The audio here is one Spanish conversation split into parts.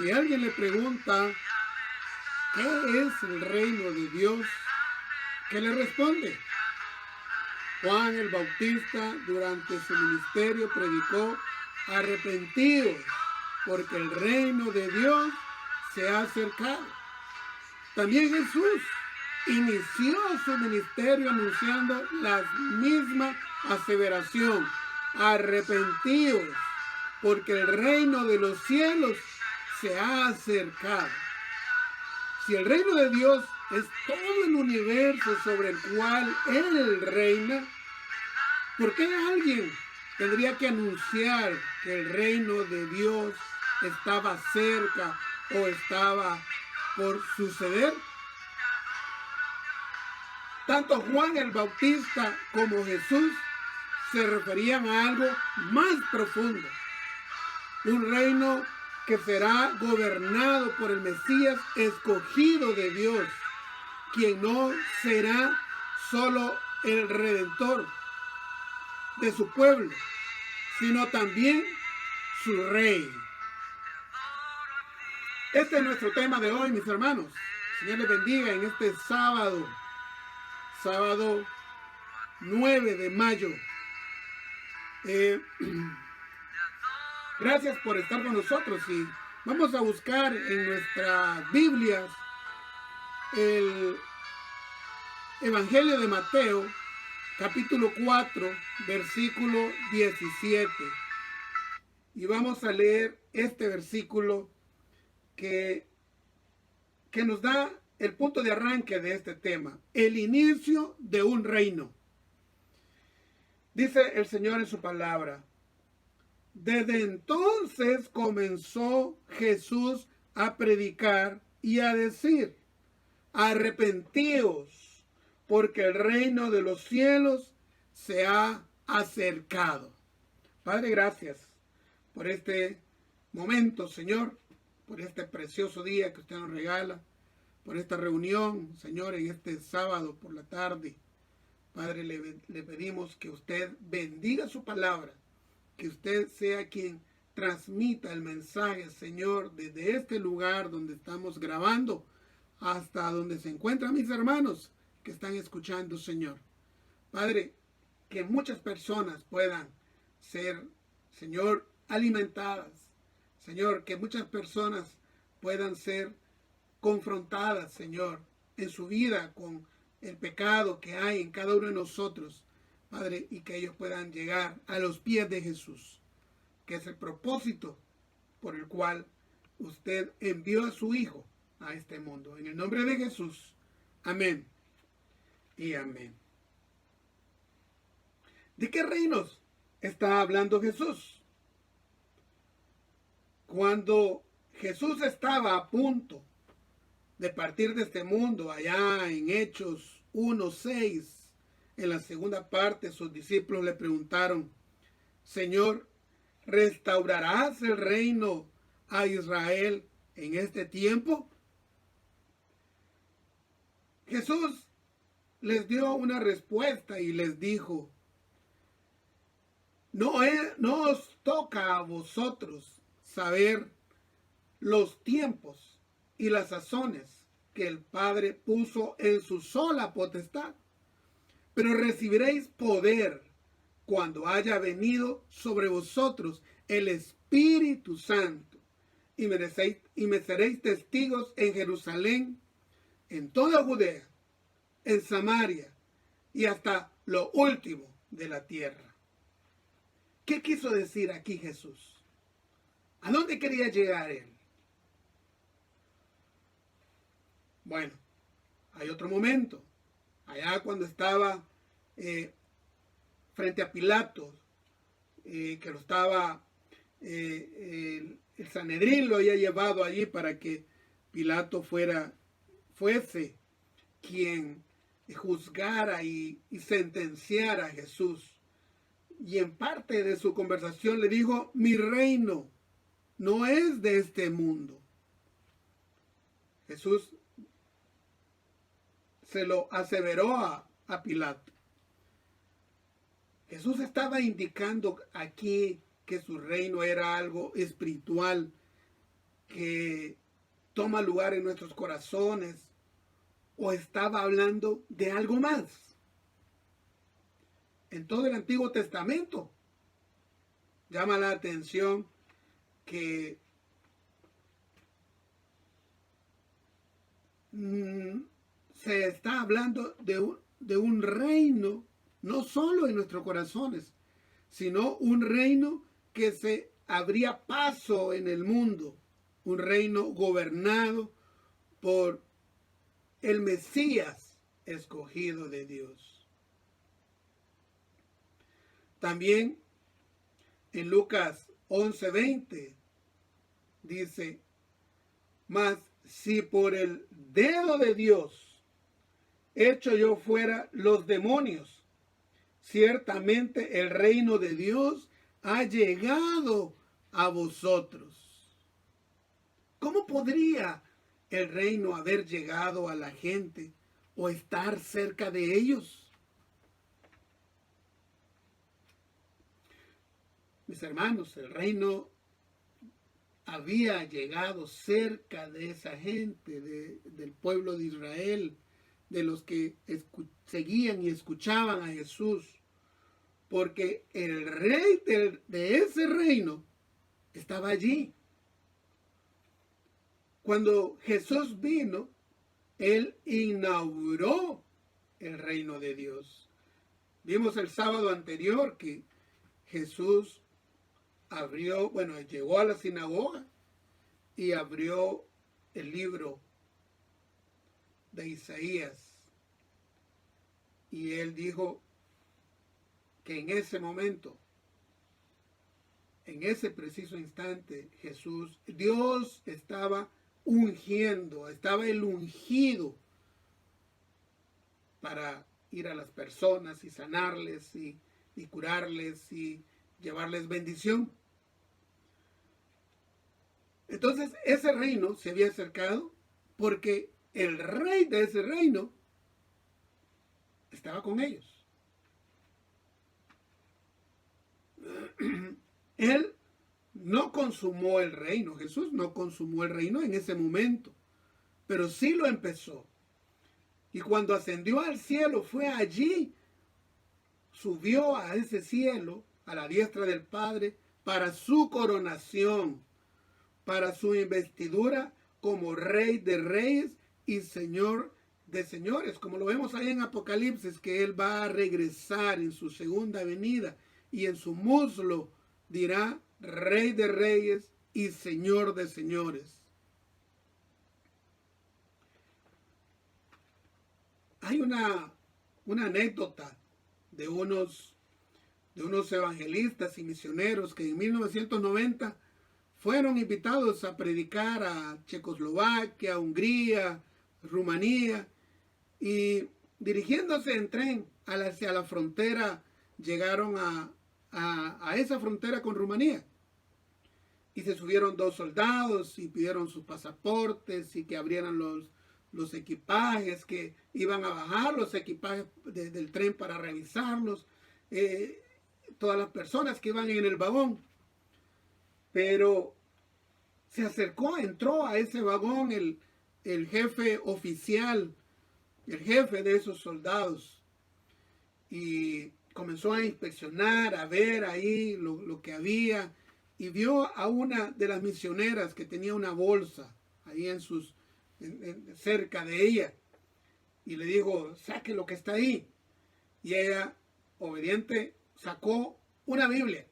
si alguien le pregunta ¿qué es el reino de Dios?, ¿qué le responde? Juan el Bautista durante su ministerio predicó: arrepentidos, porque el reino de Dios se ha acercado. También Jesús inició su ministerio anunciando la misma aseveración: arrepentidos, porque el reino de los cielos se ha acercado. Si el reino de Dios es todo el universo sobre el cual Él reina, ¿por qué alguien tendría que anunciar que el reino de Dios estaba cerca o estaba por suceder? Tanto Juan el Bautista como Jesús se referían a algo más profundo: un reino que será gobernado por el Mesías escogido de Dios, quien no será solo el redentor de su pueblo, sino también su rey. Este es nuestro tema de hoy, mis hermanos. Señor les bendiga en este sábado 9 de mayo. Gracias por estar con nosotros, y vamos a buscar en nuestras Biblias el Evangelio de Mateo, capítulo 4, versículo 17. Y vamos a leer este versículo que nos da el punto de arranque de este tema: el inicio de un reino. Dice el Señor en su palabra: desde entonces comenzó Jesús a predicar y a decir: arrepentíos, porque el reino de los cielos se ha acercado. Padre, gracias por este momento, Señor, por este precioso día que usted nos regala, por esta reunión, Señor, en este sábado por la tarde. Padre, le pedimos que usted bendiga su palabra, que usted sea quien transmita el mensaje, Señor, desde este lugar donde estamos grabando hasta donde se encuentran mis hermanos que están escuchando, Señor. Padre, que muchas personas puedan ser, Señor, alimentadas. Señor, que muchas personas puedan ser confrontadas, Señor, en su vida con el pecado que hay en cada uno de nosotros, Padre, y que ellos puedan llegar a los pies de Jesús, que es el propósito por el cual usted envió a su Hijo a este mundo. En el nombre de Jesús, amén y amén. ¿De qué reinos está hablando Jesús? Cuando Jesús estaba a punto de partir de este mundo, allá en Hechos 1:6, en la segunda parte, sus discípulos le preguntaron: Señor, ¿restaurarás el reino a Israel en este tiempo? Jesús les dio una respuesta y les dijo: no os toca a vosotros saber los tiempos y las sazones que el Padre puso en su sola potestad, pero recibiréis poder cuando haya venido sobre vosotros el Espíritu Santo, y me seréis testigos en Jerusalén, en toda Judea, en Samaria y hasta lo último de la tierra. ¿Qué quiso decir aquí Jesús? ¿A dónde quería llegar él? Bueno, hay otro momento, allá cuando estaba frente a Pilato, que lo estaba, el Sanedrín lo había llevado allí para que Pilato fuese quien juzgara y sentenciara a Jesús. Y en parte de su conversación le dijo: mi reino no es de este mundo. Jesús se lo aseveró a Pilato. Jesús estaba indicando aquí que su reino era algo espiritual, que toma lugar en nuestros corazones, o estaba hablando de algo más. En todo el Antiguo Testamento llama la atención que se está hablando de un reino, no solo en nuestros corazones, sino un reino que se abría paso en el mundo, un reino gobernado por el Mesías escogido de Dios. También en Lucas 11:20 dice: mas si por el dedo de Dios echo yo fuera los demonios, ciertamente el reino de Dios ha llegado a vosotros. ¿Cómo podría el reino haber llegado a la gente o estar cerca de ellos? Mis hermanos, el reino había llegado cerca de esa gente, del pueblo de Israel, de los que seguían y escuchaban a Jesús, porque el rey de ese reino estaba allí. Cuando Jesús vino, él inauguró el reino de Dios. Vimos el sábado anterior que Jesús llegó a la sinagoga y abrió el libro de Isaías. Y él dijo que en ese momento, en ese preciso instante, Dios estaba ungiendo, estaba el ungido para ir a las personas y sanarles y curarles y llevarles bendición. Entonces ese reino se había acercado porque el rey de ese reino estaba con ellos. Él no consumó el reino, Jesús no consumó el reino en ese momento, pero sí lo empezó. Y cuando ascendió al cielo, fue allí, subió a ese cielo, a la diestra del Padre, para su coronación, para su investidura como Rey de Reyes y Señor de Señores, como lo vemos ahí en Apocalipsis, que Él va a regresar en su segunda venida y en su muslo dirá Rey de Reyes y Señor de Señores. Hay una anécdota de unos evangelistas y misioneros que en 1990 fueron invitados a predicar a Checoslovaquia, Hungría, Rumanía, y dirigiéndose en tren hacia la frontera, llegaron a esa frontera con Rumanía. Y se subieron 2 soldados y pidieron sus pasaportes y que abrieran los equipajes, que iban a bajar los equipajes del tren para revisarlos, todas las personas que iban en el vagón. Pero se acercó, entró a ese vagón el jefe oficial, el jefe de esos soldados, y comenzó a inspeccionar, a ver ahí lo que había, y vio a una de las misioneras que tenía una bolsa ahí cerca de ella, y le dijo: saque lo que está ahí. Y ella, obediente, sacó una Biblia.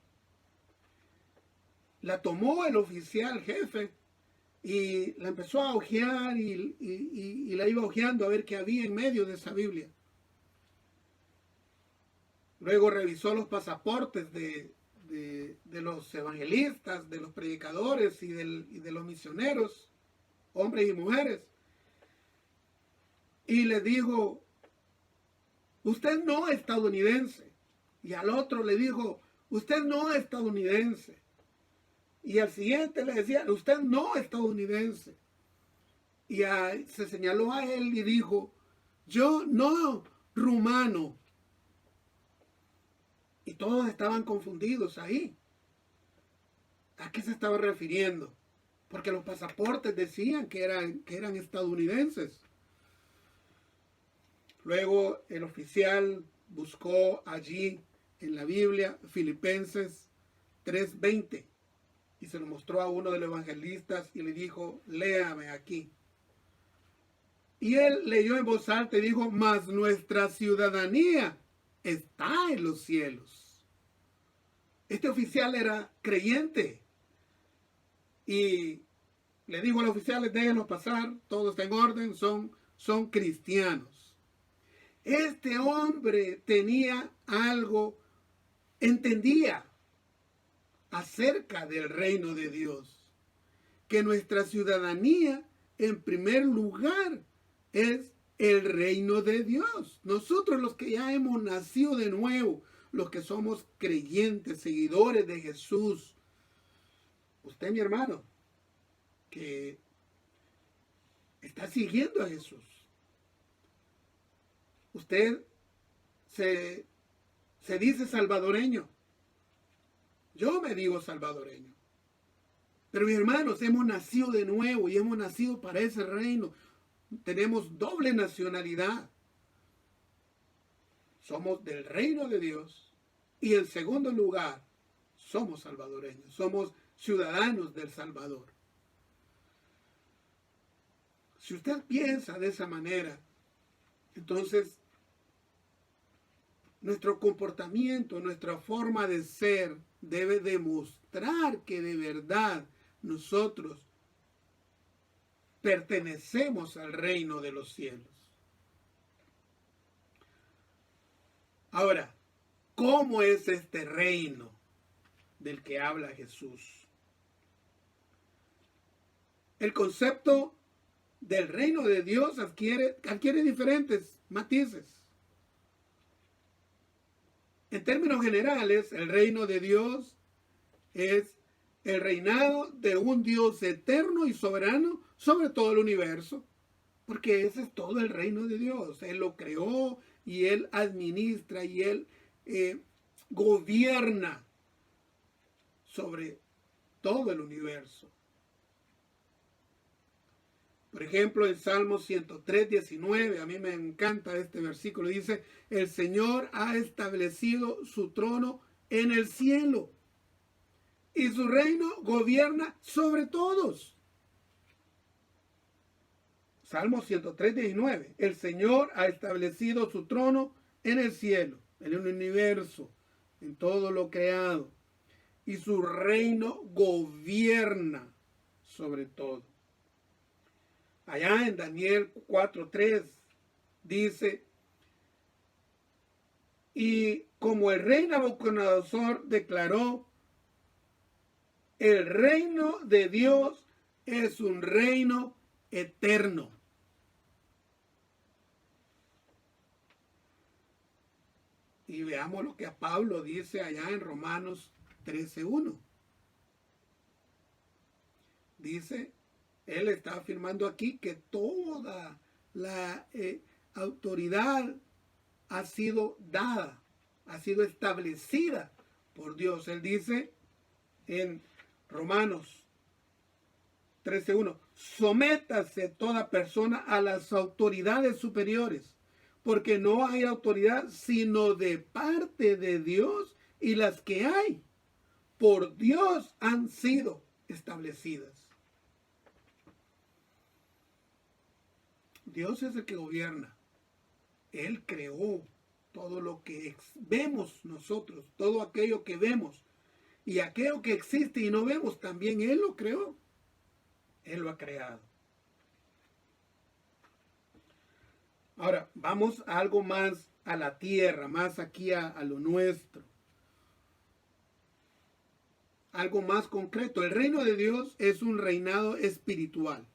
La tomó el oficial jefe y la empezó a hojear y la iba hojeando a ver qué había en medio de esa Biblia. Luego revisó los pasaportes de los evangelistas, de los predicadores y de los misioneros, hombres y mujeres. Y le dijo: usted no es estadounidense. Y al otro le dijo: usted no es estadounidense. Y al siguiente le decía: usted no es estadounidense. Y se señaló a él y dijo: yo no, rumano. Y todos estaban confundidos ahí. ¿A qué se estaba refiriendo? porque los pasaportes decían que eran estadounidenses. Luego el oficial buscó allí en la Biblia Filipenses 3:20 y se lo mostró a uno de los evangelistas y le dijo, léame aquí. Y él leyó en voz alta y dijo, mas nuestra ciudadanía está en los cielos. Este oficial era creyente y le dijo a los oficiales, déjenlos pasar, todo está en orden, son cristianos. Este hombre tenía algo, entendía acerca del reino de Dios, que nuestra ciudadanía en primer lugar es el reino de Dios. Nosotros los que ya hemos nacido de nuevo, los que somos creyentes, seguidores de Jesús, usted mi hermano, que está siguiendo a Jesús, usted se dice salvadoreño. Yo me digo salvadoreño. Pero mis hermanos, hemos nacido de nuevo y hemos nacido para ese reino. Tenemos doble nacionalidad. Somos del reino de Dios y en segundo lugar, somos salvadoreños. Somos ciudadanos del Salvador. Si usted piensa de esa manera, entonces nuestro comportamiento, nuestra forma de ser debe demostrar que de verdad nosotros pertenecemos al reino de los cielos. Ahora, ¿cómo es este reino del que habla Jesús? El concepto del reino de Dios adquiere diferentes matices. En términos generales, el reino de Dios es el reinado de un Dios eterno y soberano sobre todo el universo, porque ese es todo el reino de Dios. Él lo creó y Él administra y Él gobierna sobre todo el universo. Por ejemplo, en Salmo 103:19, a mí me encanta este versículo, dice, el Señor ha establecido su trono en el cielo y su reino gobierna sobre todos. Salmo 103:19, el Señor ha establecido su trono en el cielo, en el universo, en todo lo creado, y su reino gobierna sobre todo. Allá en Daniel 4:3 dice, y como el rey Nabucodonosor declaró, el reino de Dios es un reino eterno. Y veamos lo que a Pablo dice allá en Romanos 13:1. Dice, él está afirmando aquí que toda la autoridad ha sido dada, ha sido establecida por Dios. Él dice en Romanos 13:1, sométase toda persona a las autoridades superiores, porque no hay autoridad sino de parte de Dios, y las que hay por Dios han sido establecidas. Dios es el que gobierna. Él creó todo lo que vemos nosotros, todo aquello que vemos. Y aquello que existe y no vemos, también Él lo creó. Él lo ha creado. Ahora, vamos a algo más a la tierra, más aquí a lo nuestro. Algo más concreto. El reino de Dios es un reinado espiritual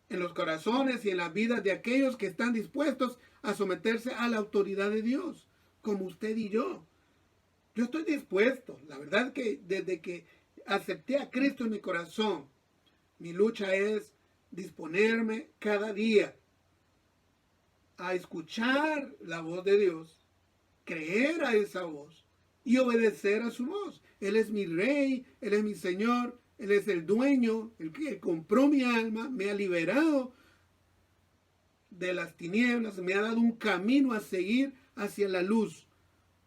en los corazones y en las vidas de aquellos que están dispuestos a someterse a la autoridad de Dios, como usted y yo. Yo estoy dispuesto. La verdad que desde que acepté a Cristo en mi corazón, mi lucha es disponerme cada día a escuchar la voz de Dios, creer a esa voz y obedecer a su voz. Él es mi rey, Él es mi Señor Él es el dueño, el que compró mi alma, me ha liberado de las tinieblas, me ha dado un camino a seguir hacia la luz.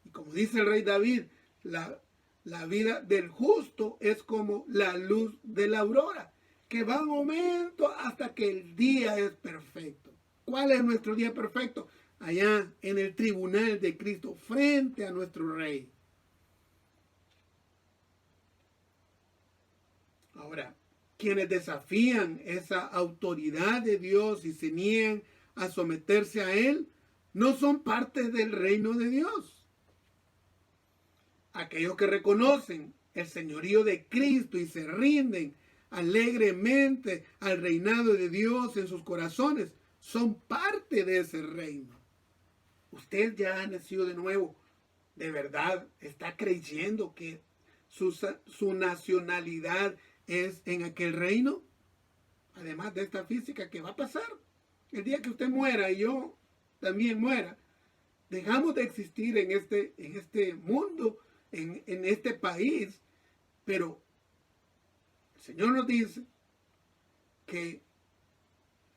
Y como dice el rey David, la vida del justo es como la luz de la aurora, que va en aumento hasta que el día es perfecto. ¿Cuál es nuestro día perfecto? Allá en el tribunal de Cristo, frente a nuestro Rey. Ahora, quienes desafían esa autoridad de Dios y se niegan a someterse a Él, no son parte del reino de Dios. Aquellos que reconocen el señorío de Cristo y se rinden alegremente al reinado de Dios en sus corazones, son parte de ese reino. Usted ya ha nacido de nuevo. ¿De verdad está creyendo que su nacionalidad es en aquel reino? Además de esta física que va a pasar. El día que usted muera y yo también muera, dejamos de existir en este mundo, en este país, pero el Señor nos dice que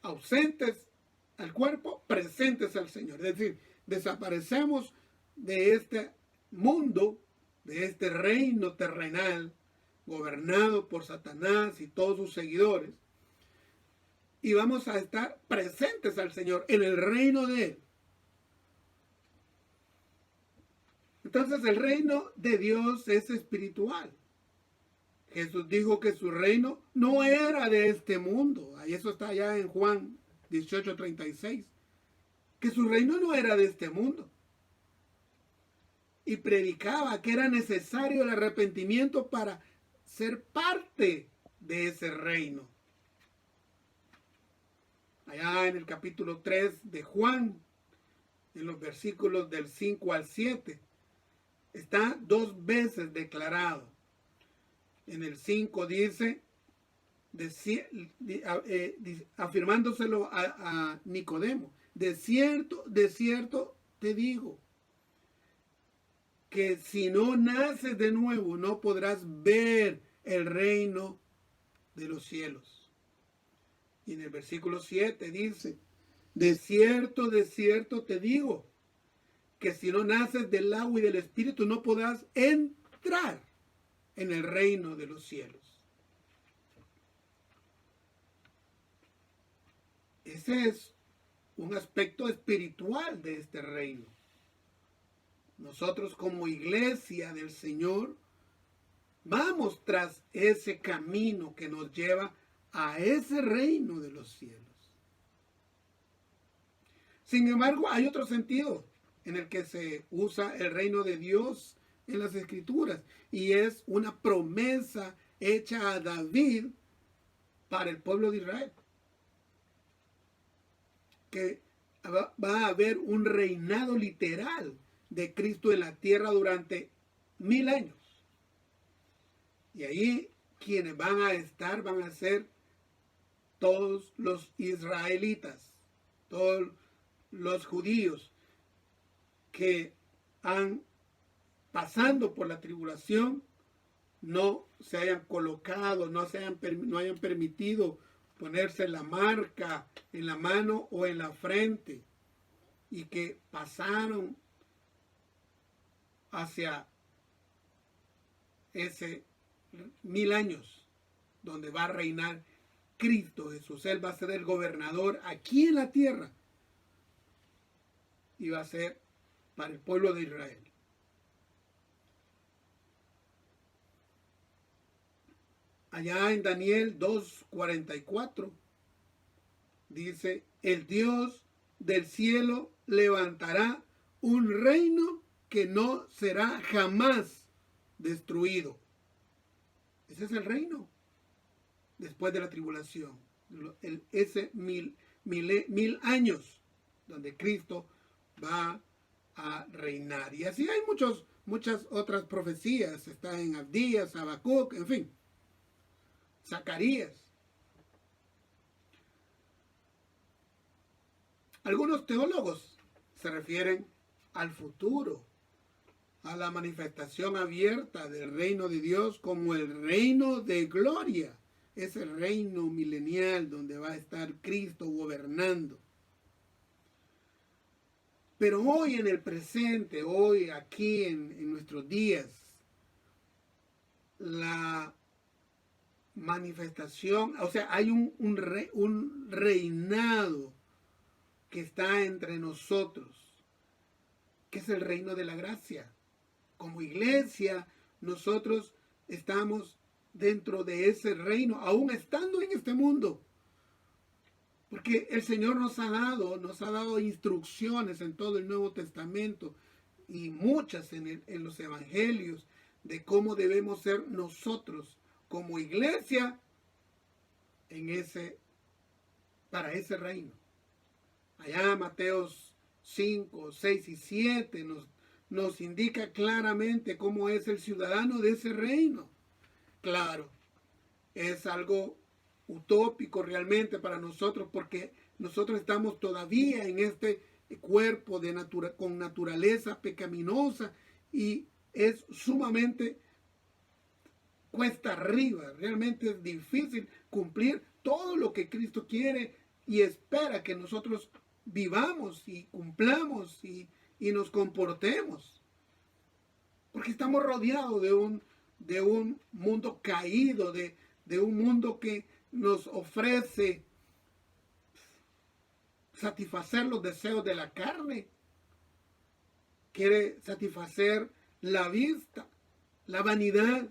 ausentes al cuerpo, presentes al Señor. Es decir, desaparecemos de este mundo, de este reino terrenal, gobernado por Satanás y todos sus seguidores, y vamos a estar presentes al Señor en el reino de Él. Entonces el reino de Dios es espiritual. Jesús dijo que su reino no era de este mundo. Ahí eso está allá en Juan 18:36. Que su reino no era de este mundo. Y predicaba que era necesario el arrepentimiento para ser parte de ese reino. Allá en el capítulo 3 de Juan, en los versículos del 5 al 7, está 2 veces declarado. En el 5 dice, afirmándoselo a Nicodemo, de cierto te digo, que si no naces de nuevo, no podrás ver el reino de los cielos. Y en el versículo 7 dice, de cierto te digo, que si no naces del agua y del espíritu, no podrás entrar en el reino de los cielos. Ese es un aspecto espiritual de este reino. Nosotros como iglesia del Señor vamos tras ese camino que nos lleva a ese reino de los cielos. Sin embargo, hay otro sentido en el que se usa el reino de Dios en las Escrituras, y es una promesa hecha a David para el pueblo de Israel, que va a haber un reinado literal de Cristo en la tierra durante 1000 años. Y ahí quienes van a ser todos los israelitas, todos los judíos que han pasando por la tribulación, no se hayan colocado, no hayan permitido ponerse la marca en la mano o en la frente, y que pasaron hacia ese 1000 años donde va a reinar Cristo Jesús. Él va a ser el gobernador aquí en la tierra y va a ser para el pueblo de Israel. Allá en Daniel 2:44 dice, el Dios del cielo levantará un reino que no será jamás destruido. Ese es el reino después de la tribulación. Ese mil años donde Cristo va a reinar. Y así hay muchas otras profecías. Está en Abdías, Habacuc, en fin. Zacarías. Algunos teólogos se refieren al futuro, a la manifestación abierta del reino de Dios como el reino de gloria, ese reino milenial donde va a estar Cristo gobernando. Pero hoy en el presente, hoy aquí en nuestros días, la manifestación, o sea, hay un reinado que está entre nosotros, que es el reino de la gracia. Como iglesia, nosotros estamos dentro de ese reino, aún estando en este mundo. Porque el Señor nos ha dado instrucciones en todo el Nuevo Testamento y muchas en los evangelios de cómo debemos ser nosotros como iglesia para ese reino. Allá Mateos 5, 6 y 7 nos indica claramente cómo es el ciudadano de ese reino. Claro, es algo utópico realmente para nosotros porque nosotros estamos todavía en este cuerpo con naturaleza pecaminosa y es sumamente cuesta arriba, realmente es difícil cumplir todo lo que Cristo quiere y espera que nosotros vivamos y cumplamos y nos comportemos. Porque estamos rodeados de un mundo caído, de un mundo que nos ofrece satisfacer los deseos de la carne. Quiere satisfacer la vista, la vanidad.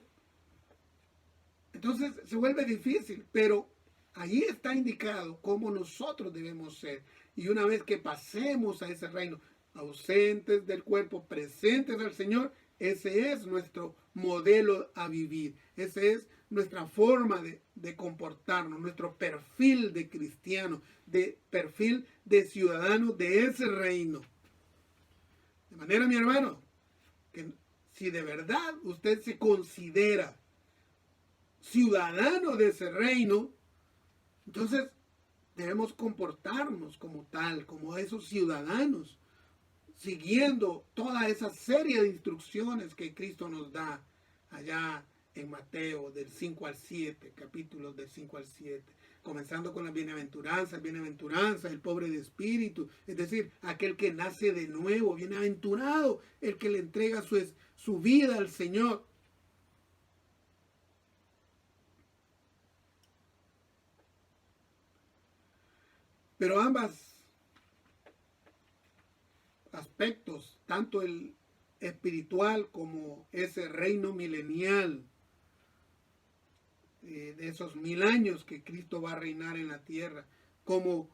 Entonces se vuelve difícil, pero ahí está indicado cómo nosotros debemos ser. Y una vez que pasemos a ese reino, ausentes del cuerpo, presentes al Señor, ese es nuestro modelo a vivir. Esa es nuestra forma de comportarnos, nuestro perfil de cristiano, de perfil de ciudadano de ese reino. De manera, mi hermano, que si de verdad usted se considera ciudadano de ese reino, entonces debemos comportarnos como tal, como esos ciudadanos, siguiendo toda esa serie de instrucciones que Cristo nos da allá en Mateo del 5 al 7, capítulos del 5 al 7, comenzando con las bienaventuranzas, el pobre de espíritu, es decir, aquel que nace de nuevo, bienaventurado, el que le entrega su vida al Señor. Pero ambas aspectos, tanto el espiritual como ese reino milenial, de esos 1000 años que Cristo va a reinar en la tierra, como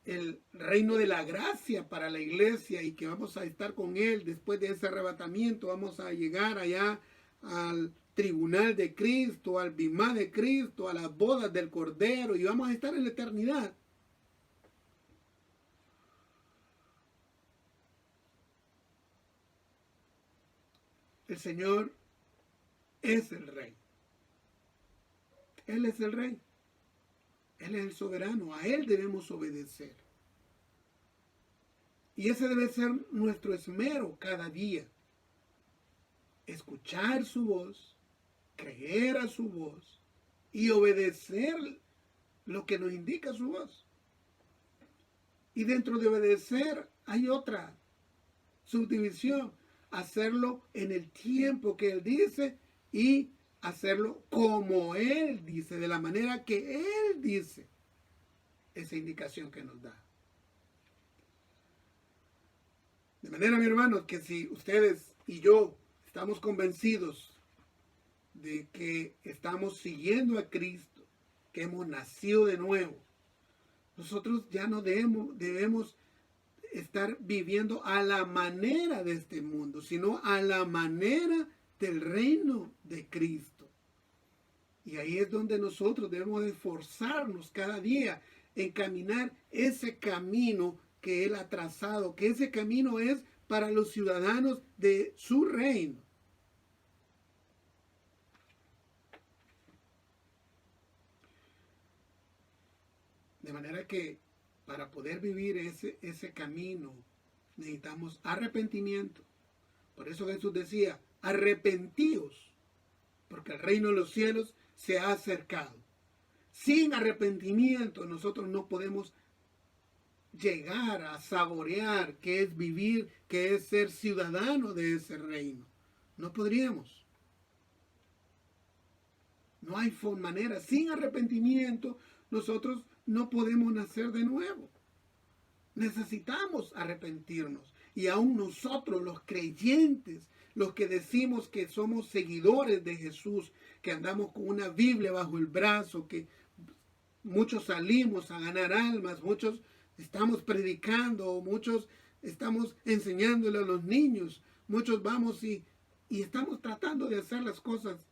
el reino de la gracia para la iglesia y que vamos a estar con Él después de ese arrebatamiento, vamos a llegar allá al tribunal de Cristo, al bimá de Cristo, a las bodas del Cordero y vamos a estar en la eternidad. El Señor es el Rey. Él es el Rey. Él es el soberano. A Él debemos obedecer. Y ese debe ser nuestro esmero cada día. Escuchar su voz, creer a su voz y obedecer lo que nos indica su voz. Y dentro de obedecer hay otra subdivisión. Hacerlo en el tiempo que Él dice y hacerlo como Él dice, de la manera que Él dice, esa indicación que nos da. De manera, mi hermano, que si ustedes y yo estamos convencidos de que estamos siguiendo a Cristo, que hemos nacido de nuevo, nosotros ya no debemos estar viviendo a la manera de este mundo, sino a la manera del reino de Cristo. Y ahí es donde nosotros debemos esforzarnos cada día en caminar ese camino que Él ha trazado, que ese camino es para los ciudadanos de su reino. De manera que para poder vivir ese camino necesitamos arrepentimiento, Por eso Jesús decía, arrepentíos, porque el reino de los cielos se ha acercado. Sin arrepentimiento nosotros no podemos llegar a saborear qué es vivir, qué es ser ciudadano de ese reino. No podríamos. No hay manera. Sin arrepentimiento nosotros no podemos nacer de nuevo. Necesitamos arrepentirnos. Y aún nosotros, los creyentes, los que decimos que somos seguidores de Jesús, que andamos con una Biblia bajo el brazo, que muchos salimos a ganar almas, muchos estamos predicando, muchos estamos enseñándole a los niños, muchos vamos y estamos tratando de hacer las cosas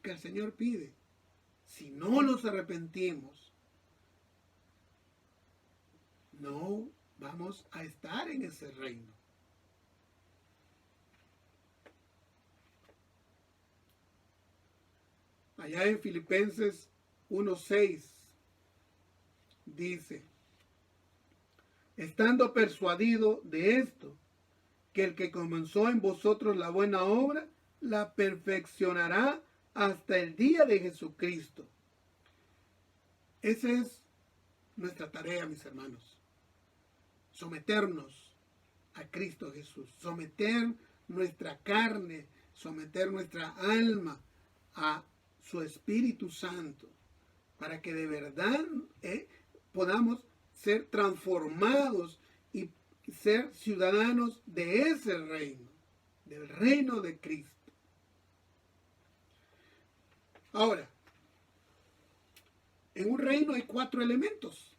que el Señor pide. Si no nos arrepentimos, no vamos a estar en ese reino. Allá en Filipenses 1:6 dice, estando persuadido de esto, que el que comenzó en vosotros la buena obra, la perfeccionará hasta el día de Jesucristo. Esa es nuestra tarea, mis hermanos. Someternos a Cristo Jesús. Someter nuestra carne, someter nuestra alma a su Espíritu Santo, para que de verdad podamos ser transformados y ser ciudadanos de ese reino, del reino de Cristo. Ahora, en un reino hay 4 elementos.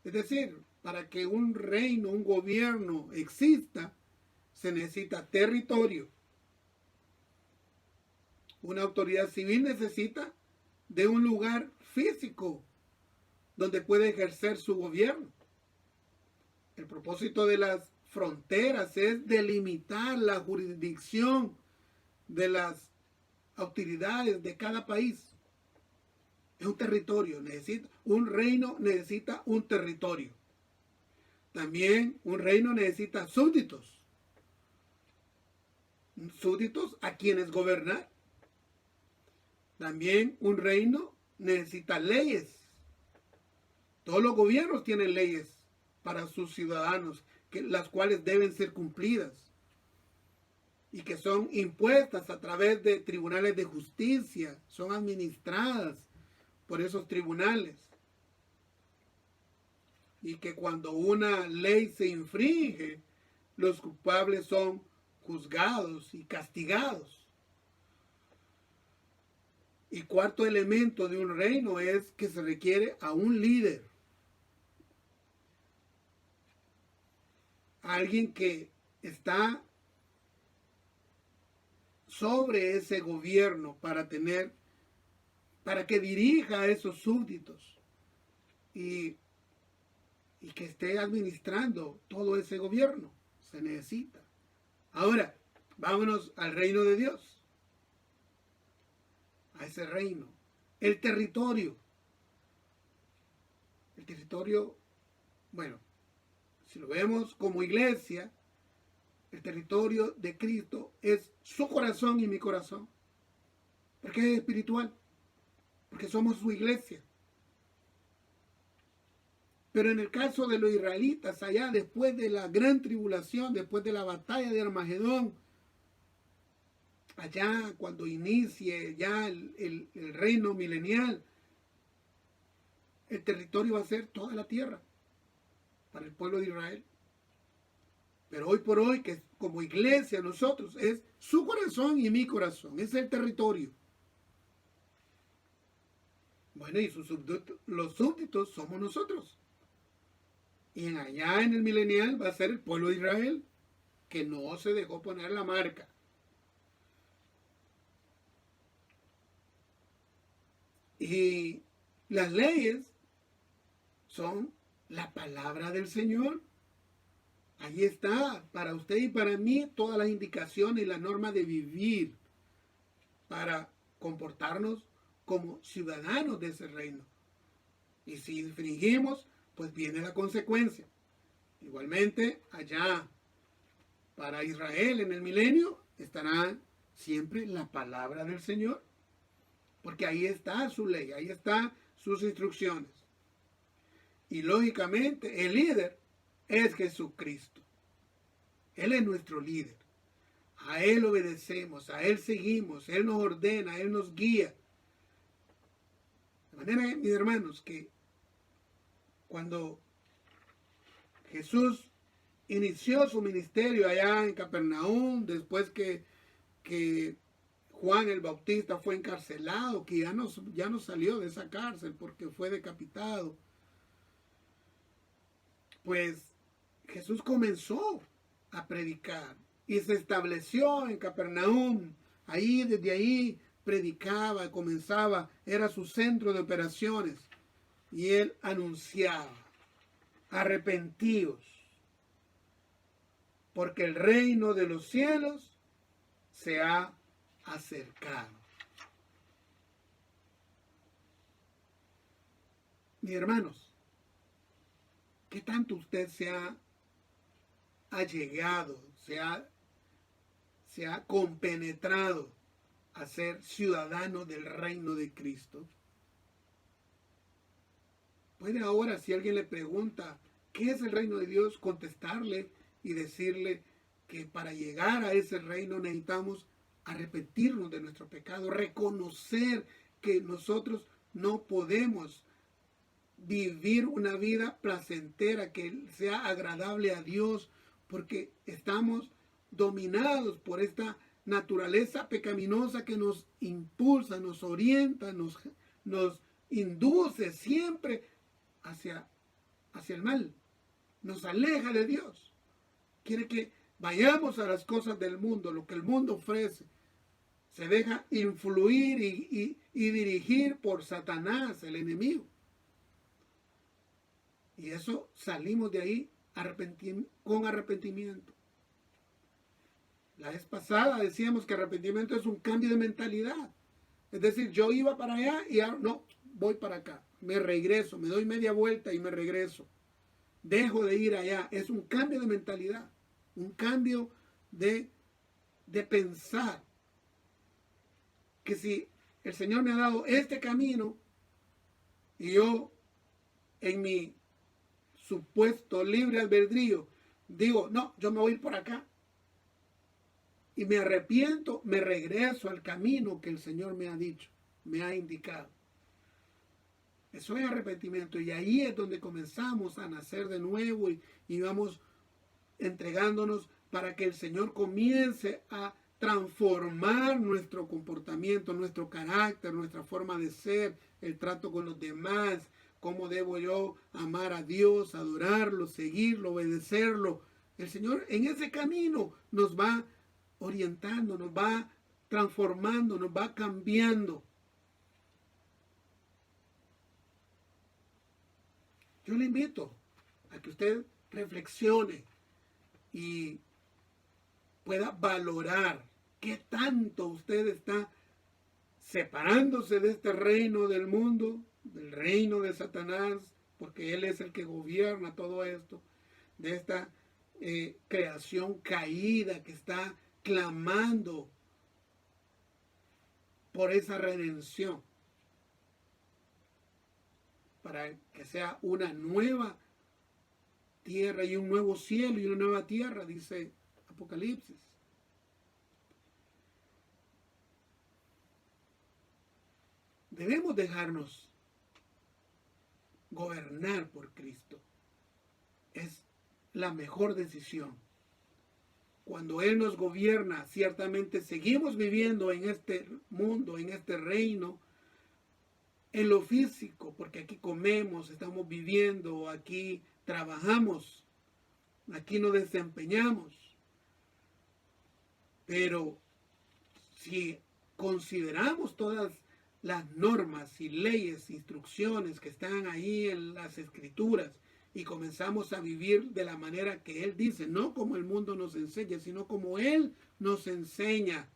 Es decir, para que un reino, un gobierno exista, se necesita territorio. Una autoridad civil necesita de un lugar físico donde puede ejercer su gobierno. El propósito de las fronteras es delimitar la jurisdicción de las autoridades de cada país. Es un territorio, un reino necesita un territorio. También un reino necesita súbditos. Súbditos a quienes gobernar. También un reino necesita leyes. Todos los gobiernos tienen leyes para sus ciudadanos, las cuales deben ser cumplidas y que son impuestas a través de tribunales de justicia, son administradas por esos tribunales. Y que cuando una ley se infringe, los culpables son juzgados y castigados. Y cuarto elemento de un reino es que se requiere a un líder. Alguien que está sobre ese gobierno para que dirija a esos súbditos y que esté administrando todo ese gobierno. Se necesita. Ahora, vámonos al reino de Dios. A ese reino. El territorio. El territorio, bueno, si lo vemos como iglesia, el territorio de Cristo es su corazón y mi corazón. Porque es espiritual. Porque somos su iglesia. Pero en el caso de los israelitas, allá después de la gran tribulación, después de la batalla de Armagedón, allá cuando inicie ya el reino milenial, el territorio va a ser toda la tierra para el pueblo de Israel. Pero hoy por hoy, que como iglesia nosotros, es su corazón y mi corazón, es el territorio. Bueno, y los súbditos somos nosotros. Y allá en el milenial va a ser el pueblo de Israel, que no se dejó poner la marca. Y las leyes son la palabra del Señor. Ahí está, para usted y para mí, todas las indicaciones y las normas de vivir para comportarnos como ciudadanos de ese reino. Y si infringimos, pues viene la consecuencia. Igualmente, allá Para Israel en el milenio estará siempre la palabra del Señor, porque ahí está su ley, ahí están sus instrucciones. Y lógicamente el líder es Jesucristo. Él es nuestro líder. A Él obedecemos, a Él seguimos, Él nos ordena, Él nos guía. De manera, mis hermanos, que cuando Jesús inició su ministerio allá en Capernaum, después que Juan el Bautista fue encarcelado, que ya no salió de esa cárcel porque fue decapitado, pues Jesús comenzó a predicar y se estableció en Capernaum. Desde ahí predicaba, comenzaba, era su centro de operaciones. Y él anunciaba: arrepentíos, porque el reino de los cielos se ha acercado. Mis hermanos, ¿qué tanto usted se ha allegado, se ha compenetrado a ser ciudadano del reino de Cristo? Puede ahora, si alguien le pregunta qué es el reino de Dios, contestarle y decirle que para llegar a ese reino necesitamos arrepentirnos de nuestro pecado, reconocer que nosotros no podemos vivir una vida placentera, que sea agradable a Dios, porque estamos dominados por esta naturaleza pecaminosa que nos impulsa, nos orienta, nos induce siempre hacia el mal, nos aleja de Dios. Quiere que vayamos a las cosas del mundo, lo que el mundo ofrece. Se deja influir y dirigir por Satanás, el enemigo. Y eso salimos de ahí con arrepentimiento. La vez pasada decíamos que arrepentimiento es un cambio de mentalidad. Es decir, yo iba para allá y ahora no, voy para acá. Me regreso, me doy media vuelta y me regreso. Dejo de ir allá. Es un cambio de mentalidad. Un cambio de pensar. Que si el Señor me ha dado este camino y yo en mi supuesto libre albedrío digo, no, yo me voy a ir por acá, y me arrepiento, me regreso al camino que el Señor me ha dicho, me ha indicado. Eso es arrepentimiento, y ahí es donde comenzamos a nacer de nuevo y vamos entregándonos para que el Señor comience a transformar nuestro comportamiento, nuestro carácter, nuestra forma de ser, el trato con los demás, cómo debo yo amar a Dios, adorarlo, seguirlo, obedecerlo. El Señor en ese camino nos va orientando, nos va transformando, nos va cambiando. Yo le invito a que usted reflexione y pueda valorar qué tanto usted está separándose de este reino del mundo, del reino de Satanás, porque él es el que gobierna todo esto, de esta creación caída que está clamando por esa redención, para que sea una nueva tierra y un nuevo cielo y una nueva tierra, dice Apocalipsis. Debemos dejarnos gobernar por Cristo. Es la mejor decisión. Cuando Él nos gobierna, ciertamente seguimos viviendo en este mundo, en este reino, en lo físico, porque aquí comemos, estamos viviendo, aquí trabajamos, aquí nos desempeñamos. Pero si consideramos todas las normas y leyes, instrucciones que están ahí en las Escrituras y comenzamos a vivir de la manera que Él dice, no como el mundo nos enseña, sino como Él nos enseña,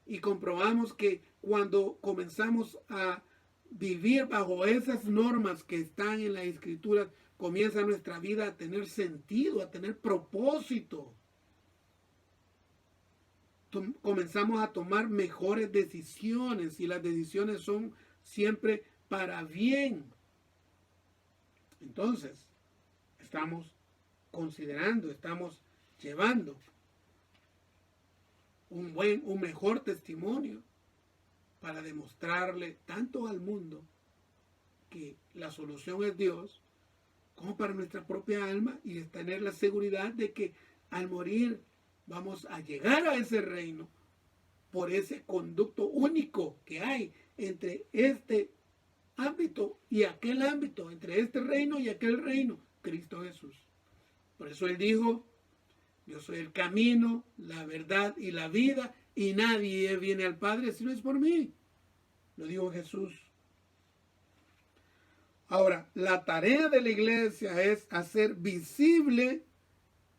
y comprobamos que cuando comenzamos a vivir bajo esas normas que están en la Escritura, comienza nuestra vida a tener sentido, a tener propósito. comenzamos a tomar mejores decisiones y las decisiones son siempre para bien. Entonces, estamos considerando, estamos llevando un mejor testimonio para demostrarle tanto al mundo que la solución es Dios, como para nuestra propia alma, y tener la seguridad de que al morir vamos a llegar a ese reino por ese conducto único que hay entre este ámbito y aquel ámbito, entre este reino y aquel reino, Cristo Jesús. Por eso Él dijo: yo soy el camino, la verdad y la vida, y nadie viene al Padre si no es por mí. Lo dijo Jesús. Ahora, la tarea de la iglesia es hacer visible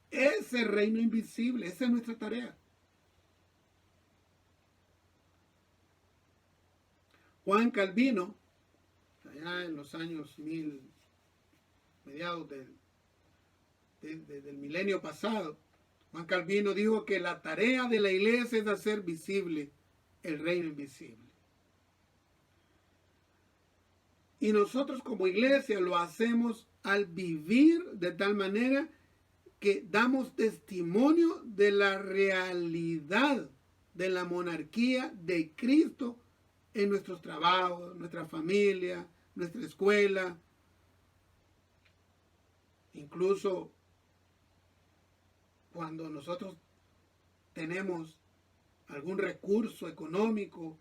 ese reino invisible. Esa es nuestra tarea. Juan Calvino, allá en los años mediados del milenio pasado, Juan Calvino dijo que la tarea de la iglesia es hacer visible el reino invisible. Y nosotros como iglesia lo hacemos al vivir de tal manera que damos testimonio de la realidad de la monarquía de Cristo en nuestros trabajos, nuestra familia, nuestra escuela, incluso cuando nosotros tenemos algún recurso económico,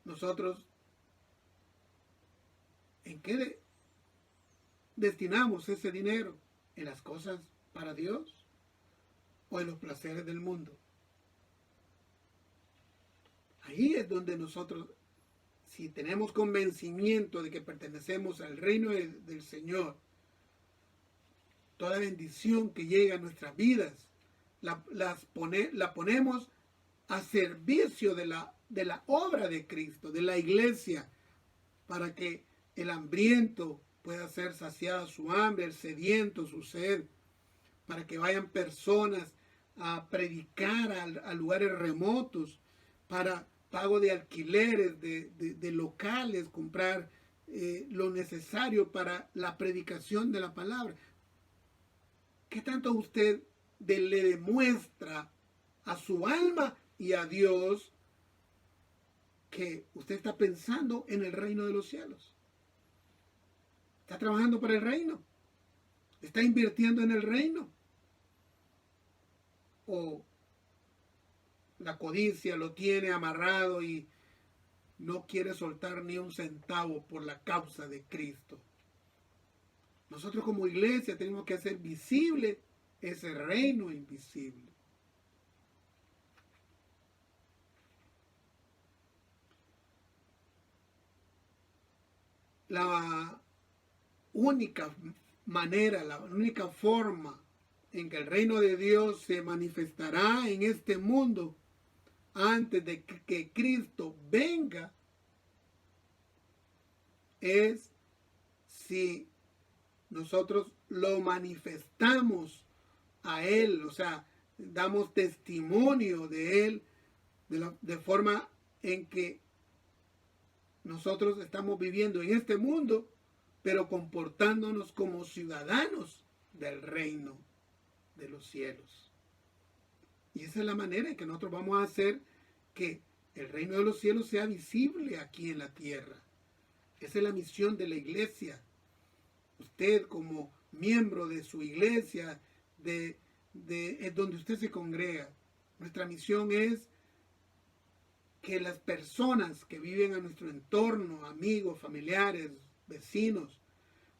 nosotros, ¿en qué destinamos ese dinero? ¿En las cosas para Dios o en los placeres del mundo? Ahí es donde nosotros, si tenemos convencimiento de que pertenecemos al reino del Señor, toda bendición que llega a nuestras vidas, la ponemos a servicio de la obra de Cristo, de la iglesia, para que el hambriento pueda ser saciada su hambre, el sediento su sed, para que vayan personas a predicar a lugares remotos, para pago de alquileres, de locales, comprar lo necesario para la predicación de la palabra. ¿Qué tanto usted le demuestra a su alma y a Dios que usted está pensando en el reino de los cielos? ¿Está trabajando para el reino? ¿Está invirtiendo en el reino? ¿O la codicia lo tiene amarrado y no quiere soltar ni un centavo por la causa de Cristo? Nosotros como iglesia tenemos que hacer visible ese reino invisible. La única manera, la única forma en que el reino de Dios se manifestará en este mundo antes de que Cristo venga es si nosotros lo manifestamos a Él, o sea, damos testimonio de Él de forma en que nosotros estamos viviendo en este mundo, pero comportándonos como ciudadanos del reino de los cielos. Y esa es la manera en que nosotros vamos a hacer que el reino de los cielos sea visible aquí en la tierra. Esa es la misión de la iglesia. Usted como miembro de su iglesia, es donde usted se congrega, nuestra misión es que las personas que viven a nuestro entorno, amigos, familiares, vecinos,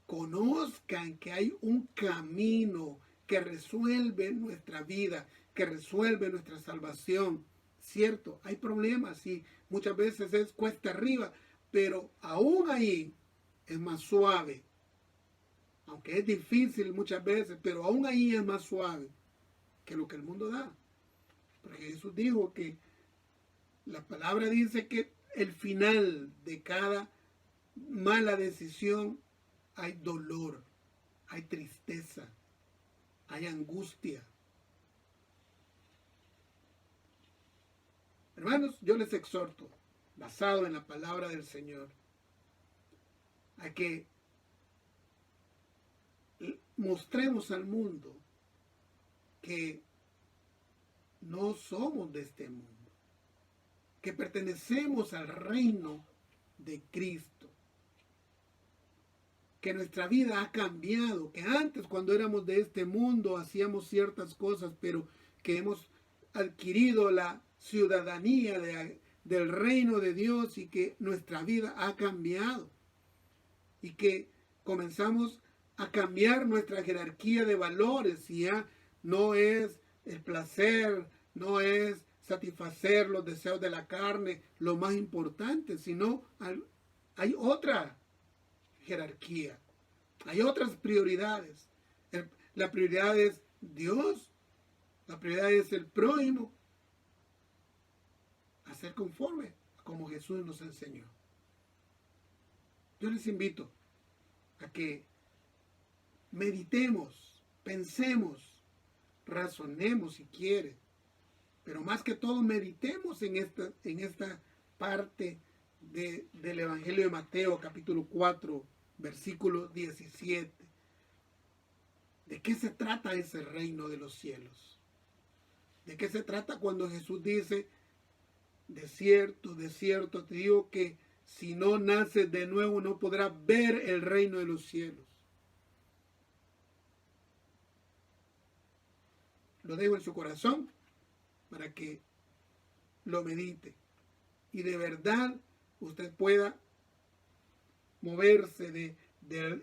conozcan que hay un camino que resuelve nuestra vida, que resuelve nuestra salvación. Cierto, hay problemas y muchas veces es cuesta arriba, pero aún ahí es más suave. Aunque es difícil muchas veces, pero aún ahí es más suave que lo que el mundo da. Porque Jesús dijo que la palabra dice que el final de cada mala decisión hay dolor, hay tristeza, hay angustia. Hermanos, yo les exhorto, basado en la palabra del Señor, a que mostremos al mundo que no somos de este mundo, que pertenecemos al reino de Cristo, que nuestra vida ha cambiado, que antes cuando éramos de este mundo hacíamos ciertas cosas, pero que hemos adquirido la ciudadanía del reino de Dios y que nuestra vida ha cambiado y que comenzamos a cambiar nuestra jerarquía de valores y ya no es el placer, no es satisfacer los deseos de la carne lo más importante, sino hay otra jerarquía, hay otras prioridades. La prioridad es Dios, la prioridad es el prójimo, hacer conforme a como Jesús nos enseñó. Yo les invito a que meditemos, pensemos, razonemos si quiere, pero más que todo meditemos en esta parte del Evangelio de Mateo, capítulo 4, versículo 17. ¿De qué se trata ese reino de los cielos? ¿De qué se trata cuando Jesús dice, de cierto te digo que si no naces de nuevo no podrás ver el reino de los cielos? Lo dejo en su corazón para que lo medite y de verdad usted pueda moverse de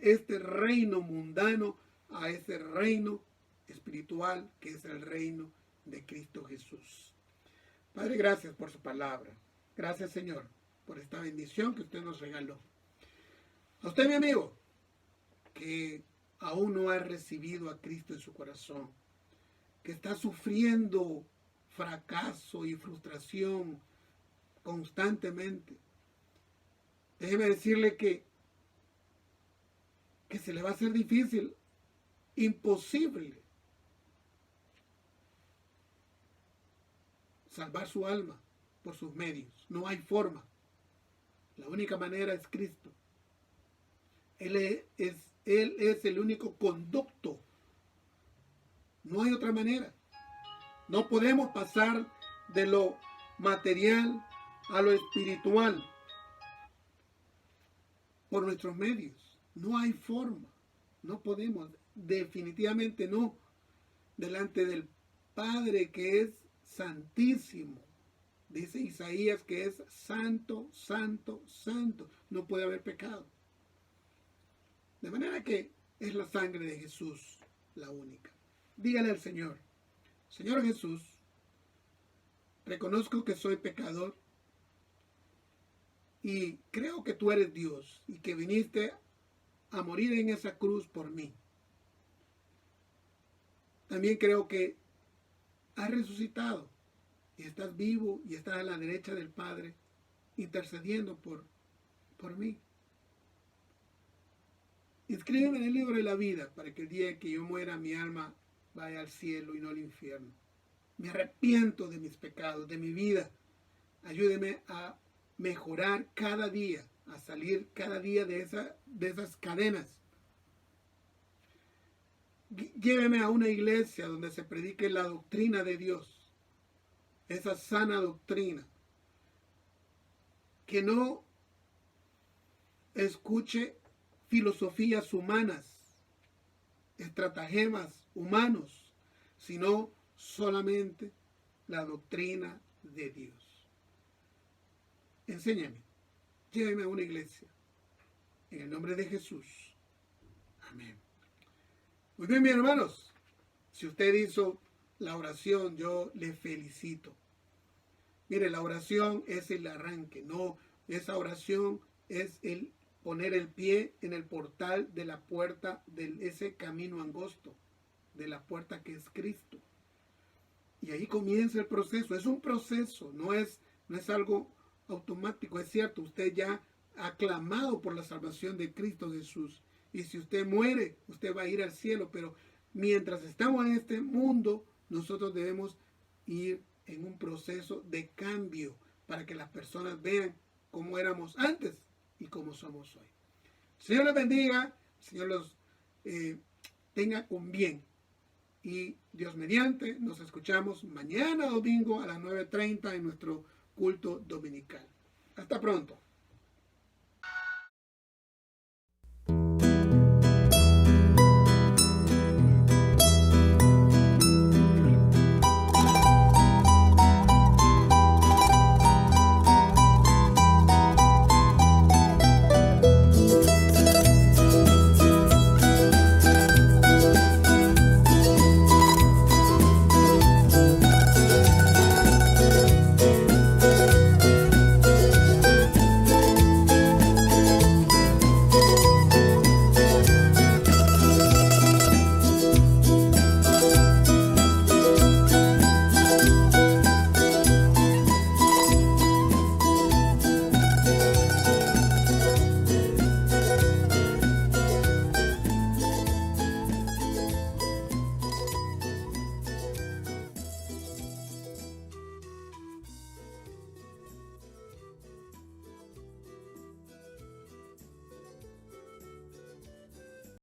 este reino mundano a ese reino espiritual que es el reino de Cristo Jesús. Padre, gracias por su palabra. Gracias, Señor, por esta bendición que usted nos regaló. A usted, mi amigo, que aún no ha recibido a Cristo en su corazón, que está sufriendo fracaso y frustración constantemente, déjeme decirle que se le va a hacer difícil, imposible, salvar su alma por sus medios. No hay forma. La única manera es Cristo. Él es el único conducto. No hay otra manera. No podemos pasar de lo material a lo espiritual por nuestros medios. No hay forma. No podemos. Definitivamente no. Delante del Padre que es santísimo. Dice Isaías que es santo, santo, santo. No puede haber pecado. De manera que es la sangre de Jesús la única. Dígale al Señor, Señor Jesús, reconozco que soy pecador y creo que tú eres Dios y que viniste a morir en esa cruz por mí. También creo que has resucitado y estás vivo y estás a la derecha del Padre intercediendo por mí. Inscríbeme en el libro de la vida para que el día que yo muera mi alma vaya al cielo y no al infierno. Me arrepiento de mis pecados, de mi vida. Ayúdeme a mejorar cada día, a salir cada día de esas cadenas. Lléveme a una iglesia donde se predique la doctrina de Dios, esa sana doctrina. Que no escuche filosofías humanas, estratagemas humanos, sino solamente la doctrina de Dios. Enséñame, lléveme a una iglesia. En el nombre de Jesús. Amén. Muy bien, mis hermanos. Si usted hizo la oración, yo le felicito. Mire, la oración es el arranque, no, esa oración es el poner el pie en el portal de la puerta de ese camino angosto, de la puerta que es Cristo. Y ahí comienza el proceso. Es un proceso, no es algo automático. Es cierto, usted ya ha clamado por la salvación de Cristo Jesús. Y si usted muere, usted va a ir al cielo. Pero mientras estamos en este mundo, nosotros debemos ir en un proceso de cambio para que las personas vean cómo éramos antes y cómo somos hoy. Señor les bendiga, Señor los tenga un bien. Y Dios mediante, nos escuchamos mañana domingo a las 9:30 en nuestro culto dominical. Hasta pronto.